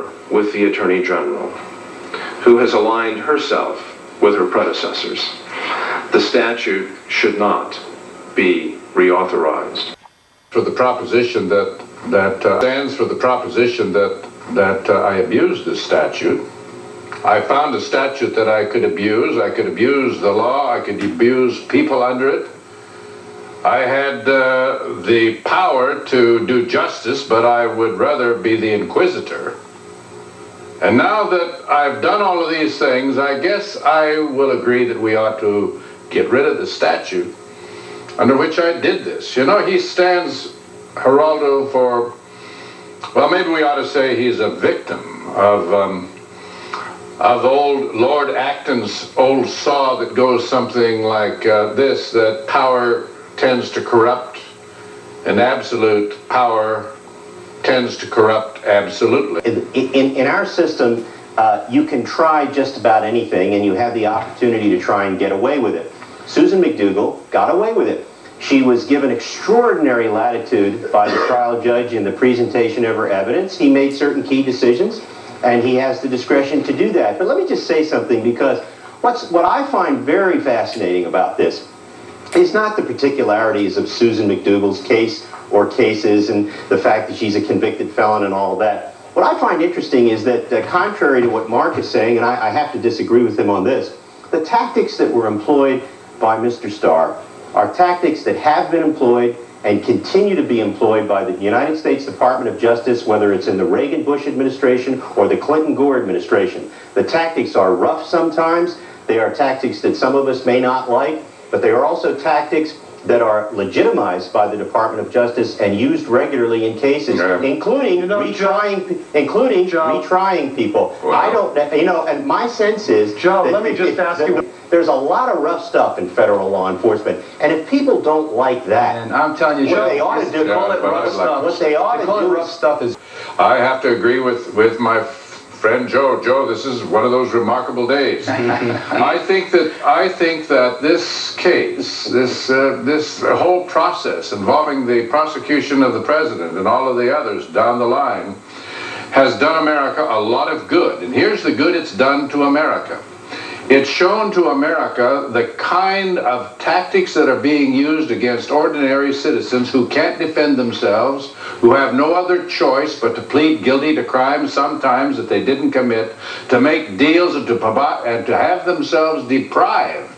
war with the Attorney General, who has aligned herself with her predecessors. The statute should not be reauthorized. For the proposition stands for the proposition that I abused this statute. I found a statute that I could abuse. I could abuse the law. I could abuse people under it. I had the power to do justice, but I would rather be the inquisitor. And now that I've done all of these things, I guess I will agree that we ought to get rid of the statute under which I did this. You know, he stands, Geraldo, for, well, maybe we ought to say he's a victim of old Lord Acton's old saw that goes something like this, that power tends to corrupt, and absolute power tends to corrupt absolutely. In our system, you can try just about anything, and you have the opportunity to try and get away with it. Susan McDougal got away with it. She was given extraordinary latitude by the trial judge in the presentation of her evidence. He made certain key decisions, and he has the discretion to do that. But let me just say something, because what I find very fascinating about this is not the particularities of Susan McDougal's case or cases and the fact that she's a convicted felon and all of that. What I find interesting is that, contrary to what Mark is saying, and I have to disagree with him on this, the tactics that were employed by Mr. Starr are tactics that have been employed and continue to be employed by the United States Department of Justice, whether it's in the Reagan-Bush administration or the Clinton-Gore administration. The tactics are rough sometimes. They are tactics that some of us may not like, but they are also tactics that are legitimized by the Department of Justice and used regularly in cases, including retrying people. Wow. I don't, you know, and my sense is, Joe, let me just ask you. There's a lot of rough stuff in federal law enforcement, and if people don't like that, and I'm telling you, what they ought to do, call it rough stuff. What they ought to do, rough stuff is. I have to agree with my friend Joe. Joe, this is one of those remarkable days. I think that this case, this whole process involving the prosecution of the president and all of the others down the line has done America a lot of good. And here's the good it's done to America. It's shown to America the kind of tactics that are being used against ordinary citizens who can't defend themselves, who have no other choice but to plead guilty to crimes sometimes that they didn't commit, to make deals and to have themselves deprived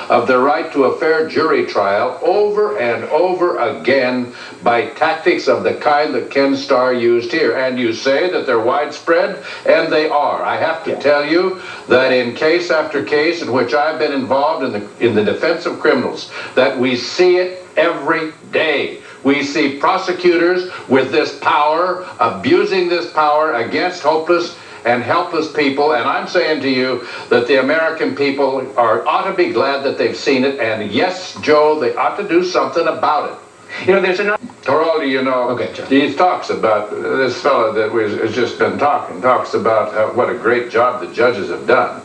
of their right to a fair jury trial over and over again by tactics of the kind that Ken Starr used here. And you say that they're widespread, and they are. I have to tell you that in case after case in which I've been involved in the defense of criminals, that we see it every day. We see prosecutors with this power, abusing this power against hopeless and helpless people, and I'm saying to you that the American people ought to be glad that they've seen it, and yes, Joe, they ought to do something about it. You know, there's another. Geraldo, you know, okay, he talks about, this fellow that has just been talks about what a great job the judges have done.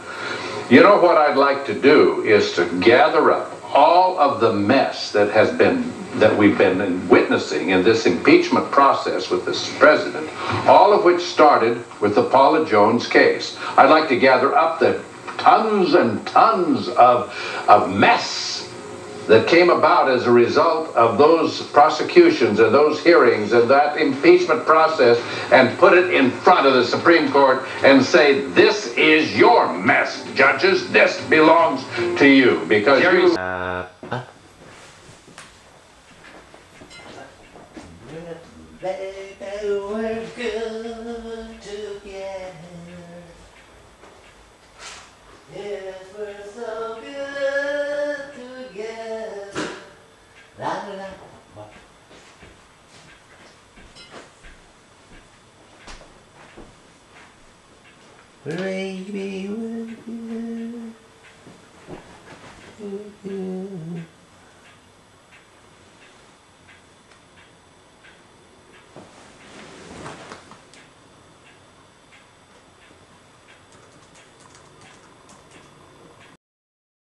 You know what I'd like to do is to gather up all of the mess that we've been witnessing in this impeachment process with this president, all of which started with the Paula Jones case. I'd like to gather up the tons and tons of mess that came about as a result of those prosecutions and those hearings and that impeachment process and put it in front of the Supreme Court and say, this is your mess, judges. This belongs to you because you... Baby, we're good together. Yes, we're so good together. La la la. Baby,